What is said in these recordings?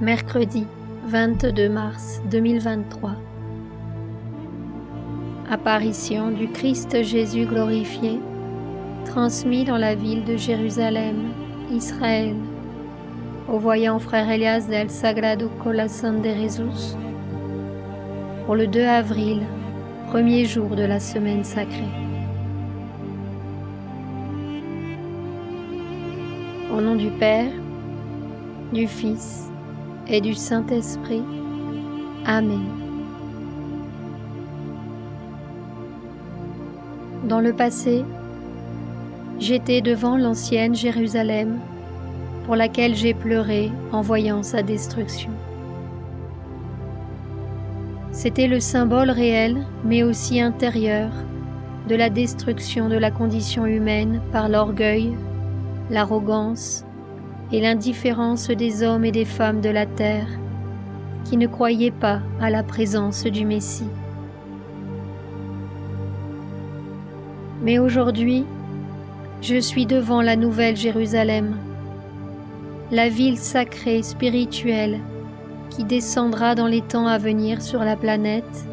Mercredi 22 mars 2023. Apparition du Christ Jésus glorifié, transmis dans la ville de Jérusalem, Israël, au voyant frère Elias del Sagrado Corazón de Jesús, pour le 2 avril, premier jour de la semaine sacrée. Au nom du Père, du Fils et du Saint-Esprit. Amen. Dans le passé, j'étais devant l'ancienne Jérusalem, pour laquelle j'ai pleuré en voyant sa destruction. C'était le symbole réel, mais aussi intérieur, de la destruction de la condition humaine par l'orgueil, l'arrogance et l'indifférence des hommes et des femmes de la terre qui ne croyaient pas à la présence du Messie. Mais aujourd'hui, je suis devant la nouvelle Jérusalem, la ville sacrée spirituelle qui descendra dans les temps à venir sur la planète,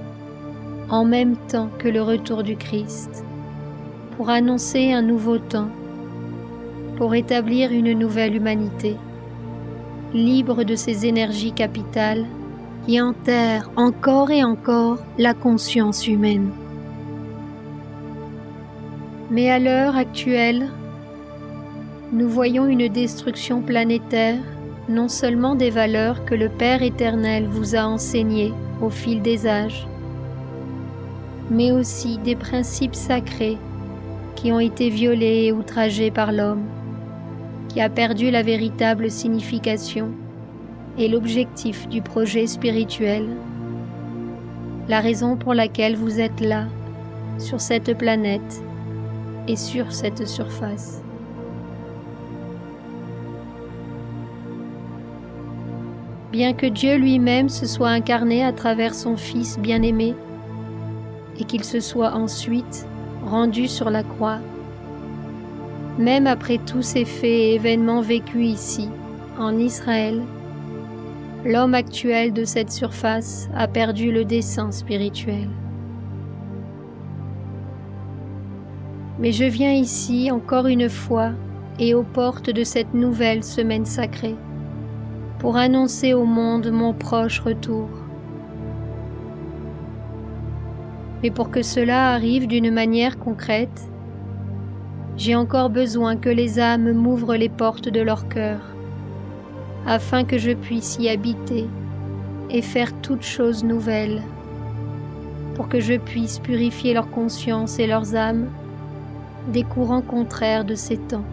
en même temps que le retour du Christ, pour annoncer un nouveau temps, pour établir une nouvelle humanité, libre de ces énergies capitales qui enterrent encore et encore la conscience humaine. Mais à l'heure actuelle, nous voyons une destruction planétaire, non seulement des valeurs que le Père éternel vous a enseignées au fil des âges, mais aussi des principes sacrés qui ont été violés et outragés par l'homme, qui a perdu la véritable signification et l'objectif du projet spirituel, la raison pour laquelle vous êtes là, sur cette planète et sur cette surface. Bien que Dieu lui-même se soit incarné à travers son Fils bien-aimé et qu'il se soit ensuite rendu sur la croix, même après tous ces faits et événements vécus ici, en Israël, l'homme actuel de cette surface a perdu le dessein spirituel. Mais je viens ici encore une fois et aux portes de cette nouvelle semaine sacrée pour annoncer au monde mon proche retour. Mais pour que cela arrive d'une manière concrète, j'ai encore besoin que les âmes m'ouvrent les portes de leur cœur, afin que je puisse y habiter et faire toutes choses nouvelles, pour que je puisse purifier leur conscience et leurs âmes des courants contraires de ces temps,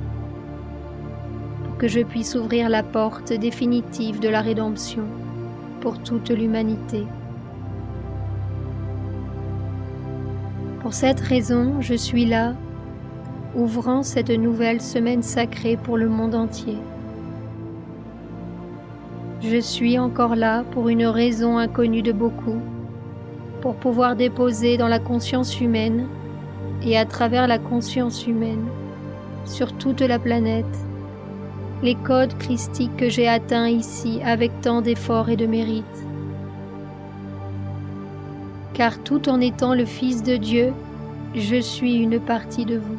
pour que je puisse ouvrir la porte définitive de la rédemption pour toute l'humanité. Pour cette raison, je suis là, ouvrant cette nouvelle semaine sacrée pour le monde entier. Je suis encore là pour une raison inconnue de beaucoup, pour pouvoir déposer dans la conscience humaine et à travers la conscience humaine, sur toute la planète, les codes christiques que j'ai atteints ici avec tant d'efforts et de mérite. Car tout en étant le Fils de Dieu, je suis une partie de vous.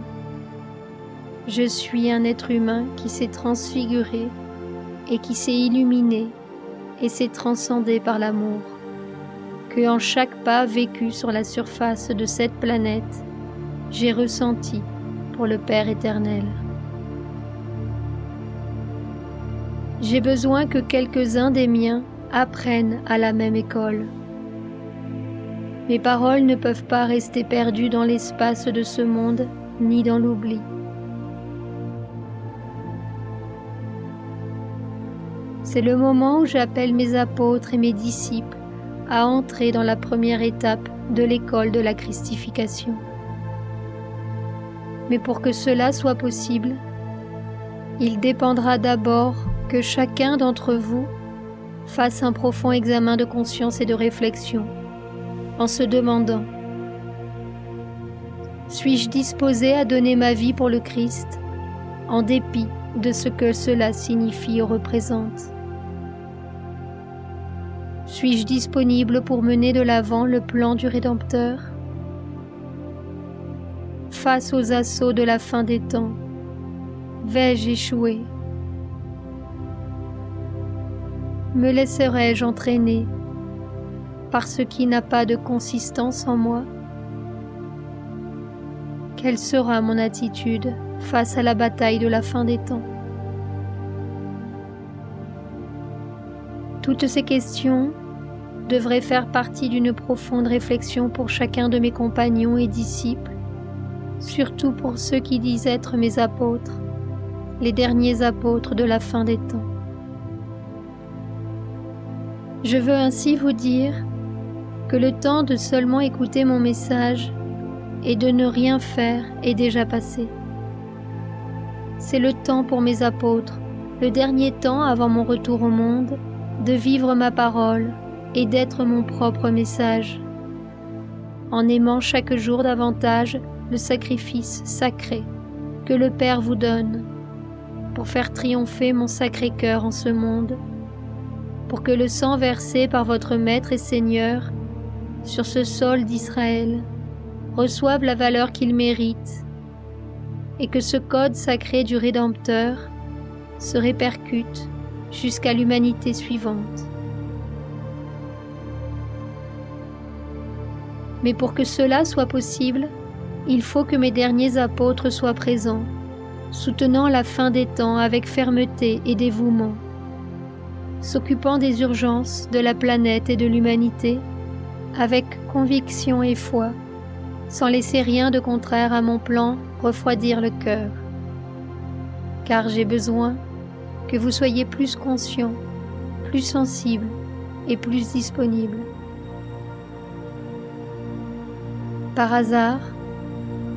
Je suis un être humain qui s'est transfiguré et qui s'est illuminé et s'est transcendé par l'amour, que en chaque pas vécu sur la surface de cette planète, j'ai ressenti pour le Père éternel. J'ai besoin que quelques-uns des miens apprennent à la même école. Mes paroles ne peuvent pas rester perdues dans l'espace de ce monde ni dans l'oubli. C'est le moment où j'appelle mes apôtres et mes disciples à entrer dans la première étape de l'école de la christification. Mais pour que cela soit possible, il dépendra d'abord que chacun d'entre vous fasse un profond examen de conscience et de réflexion, en se demandant: suis-je disposé à donner ma vie pour le Christ, en dépit de ce que cela signifie ou représente? Suis-je disponible pour mener de l'avant le plan du Rédempteur? Face aux assauts de la fin des temps, vais-je échouer? Me laisserai-je entraîner par ce qui n'a pas de consistance en moi? Quelle sera mon attitude face à la bataille de la fin des temps? Toutes ces questions devraient faire partie d'une profonde réflexion pour chacun de mes compagnons et disciples, surtout pour ceux qui disent être mes apôtres, les derniers apôtres de la fin des temps. Je veux ainsi vous dire que le temps de seulement écouter mon message et de ne rien faire est déjà passé. C'est le temps pour mes apôtres, le dernier temps avant mon retour au monde, de vivre ma parole et d'être mon propre message, en aimant chaque jour davantage le sacrifice sacré que le Père vous donne, pour faire triompher mon sacré cœur en ce monde, pour que le sang versé par votre Maître et Seigneur sur ce sol d'Israël reçoive la valeur qu'il mérite, et que ce code sacré du Rédempteur se répercute jusqu'à l'humanité suivante. Mais pour que cela soit possible, il faut que mes derniers apôtres soient présents, soutenant la fin des temps avec fermeté et dévouement, s'occupant des urgences de la planète et de l'humanité avec conviction et foi, sans laisser rien de contraire à mon plan refroidir le cœur. Car j'ai besoin que vous soyez plus conscients, plus sensibles et plus disponibles. Par hasard,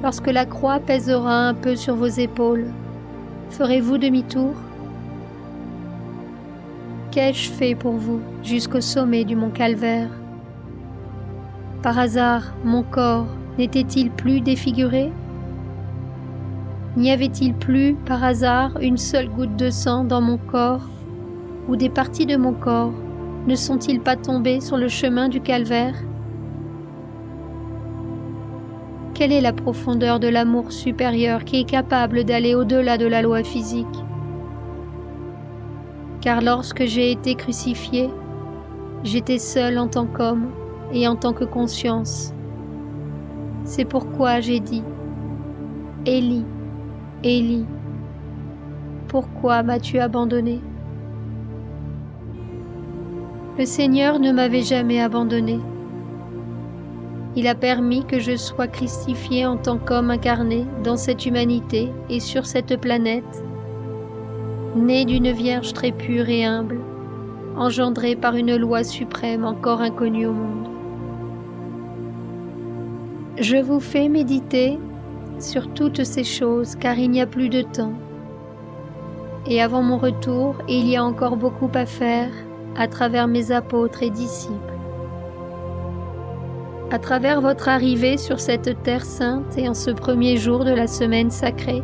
lorsque la croix pèsera un peu sur vos épaules, ferez-vous demi-tour? Qu'ai-je fait pour vous jusqu'au sommet du mont Calvaire? Par hasard, mon corps n'était-il plus défiguré? N'y avait-il plus, par hasard, une seule goutte de sang dans mon corps, ou des parties de mon corps ne sont-ils pas tombées sur le chemin du calvaire? Quelle est la profondeur de l'amour supérieur qui est capable d'aller au-delà de la loi physique? Car lorsque j'ai été crucifié, j'étais seul en tant qu'homme et en tant que conscience. C'est pourquoi j'ai dit « Élie, Élie, pourquoi m'as-tu abandonné ?» Le Seigneur ne m'avait jamais abandonné. Il a permis que je sois crucifié en tant qu'homme incarné dans cette humanité et sur cette planète, né d'une vierge très pure et humble, engendrée par une loi suprême encore inconnue au monde. Je vous fais méditer sur toutes ces choses car il n'y a plus de temps. Et avant mon retour, il y a encore beaucoup à faire à travers mes apôtres et disciples. À travers votre arrivée sur cette terre sainte et en ce premier jour de la semaine sacrée,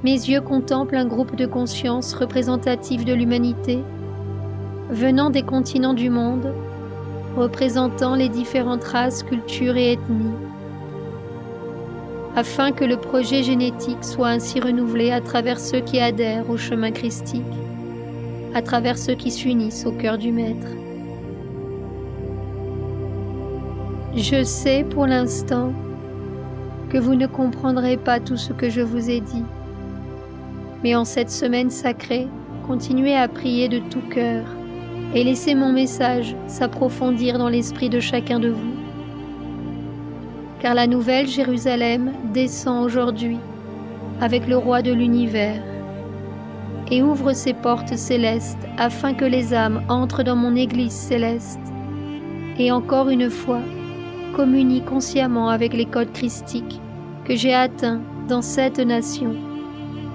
mes yeux contemplent un groupe de consciences représentatifs de l'humanité, venant des continents du monde, représentant les différentes races, cultures et ethnies, afin que le projet génétique soit ainsi renouvelé à travers ceux qui adhèrent au chemin christique, à travers ceux qui s'unissent au cœur du Maître. Je sais pour l'instant que vous ne comprendrez pas tout ce que je vous ai dit, mais en cette semaine sacrée, continuez à prier de tout cœur et laissez mon message s'approfondir dans l'esprit de chacun de vous. Car la nouvelle Jérusalem descend aujourd'hui avec le roi de l'univers et ouvre ses portes célestes afin que les âmes entrent dans mon Église céleste et encore une fois communient consciemment avec les codes christiques que j'ai atteints dans cette nation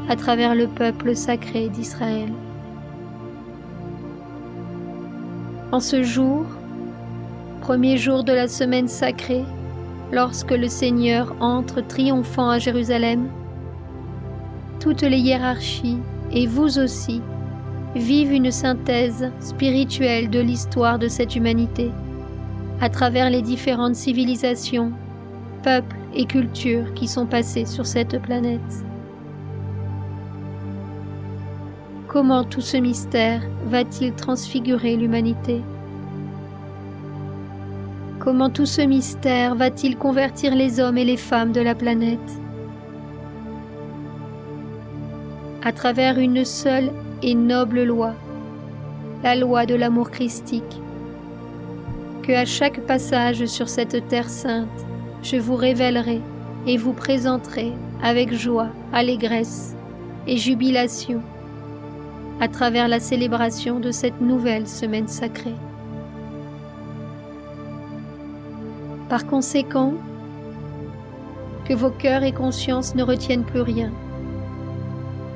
à travers le peuple sacré d'Israël. En ce jour, premier jour de la semaine sacrée, lorsque le Seigneur entre triomphant à Jérusalem, toutes les hiérarchies, et vous aussi, vive une synthèse spirituelle de l'histoire de cette humanité, à travers les différentes civilisations, peuples et cultures qui sont passés sur cette planète. Comment tout ce mystère va-t-il transfigurer l'humanité? Comment tout ce mystère va-t-il convertir les hommes et les femmes de la planète? À travers une seule et noble loi, la loi de l'amour christique, que à chaque passage sur cette terre sainte, je vous révélerai et vous présenterai avec joie, allégresse et jubilation à travers la célébration de cette nouvelle semaine sacrée. Par conséquent, que vos cœurs et consciences ne retiennent plus rien,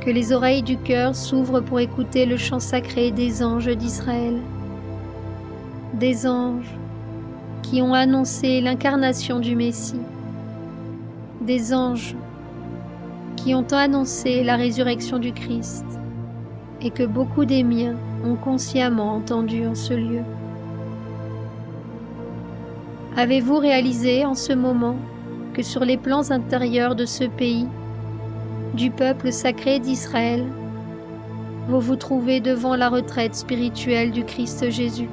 que les oreilles du cœur s'ouvrent pour écouter le chant sacré des anges d'Israël, des anges qui ont annoncé l'incarnation du Messie, des anges qui ont annoncé la résurrection du Christ, et que beaucoup des miens ont consciemment entendu en ce lieu. Avez-vous réalisé en ce moment que sur les plans intérieurs de ce pays, du peuple sacré d'Israël, vous vous trouvez devant la retraite spirituelle du Christ Jésus,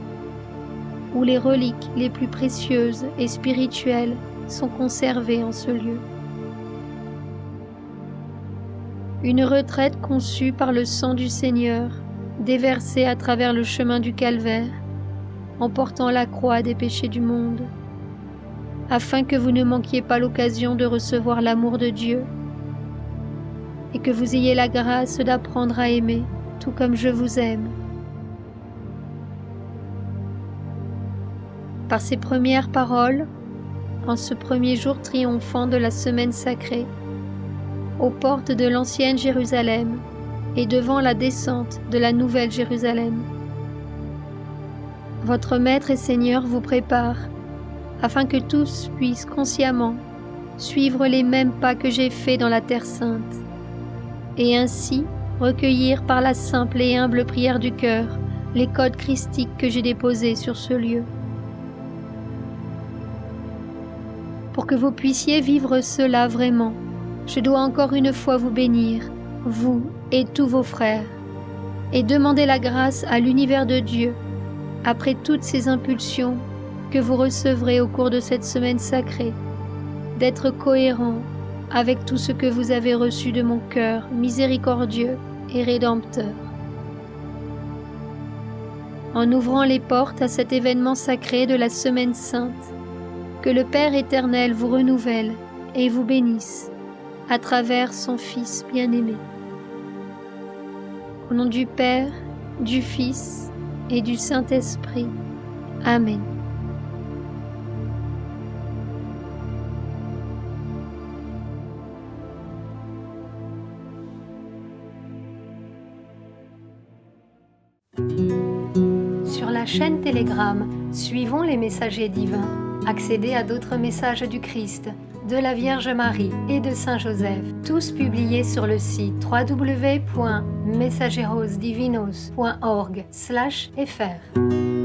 où les reliques les plus précieuses et spirituelles sont conservées en ce lieu. Une retraite conçue par le sang du Seigneur, déversé à travers le chemin du calvaire, en portant la croix des péchés du monde, afin que vous ne manquiez pas l'occasion de recevoir l'amour de Dieu et que vous ayez la grâce d'apprendre à aimer tout comme je vous aime. Par ces premières paroles, en ce premier jour triomphant de la semaine sacrée, aux portes de l'ancienne Jérusalem et devant la descente de la nouvelle Jérusalem, votre Maître et Seigneur vous prépare afin que tous puissent consciemment suivre les mêmes pas que j'ai faits dans la Terre Sainte, et ainsi recueillir par la simple et humble prière du cœur les codes christiques que j'ai déposés sur ce lieu. Pour que vous puissiez vivre cela vraiment, je dois encore une fois vous bénir, vous et tous vos frères, et demander la grâce à l'univers de Dieu, après toutes ces impulsions que vous recevrez au cours de cette semaine sacrée, d'être cohérent avec tout ce que vous avez reçu de mon cœur miséricordieux et rédempteur. En ouvrant les portes à cet événement sacré de la semaine sainte, que le Père éternel vous renouvelle et vous bénisse à travers son Fils bien-aimé. Au nom du Père, du Fils et du Saint-Esprit. Amen. Sur la chaîne Telegram, suivons les messagers divins. Accédez à d'autres messages du Christ, de la Vierge Marie et de Saint Joseph, tous publiés sur le site www.mensajerosdivinos.org/fr.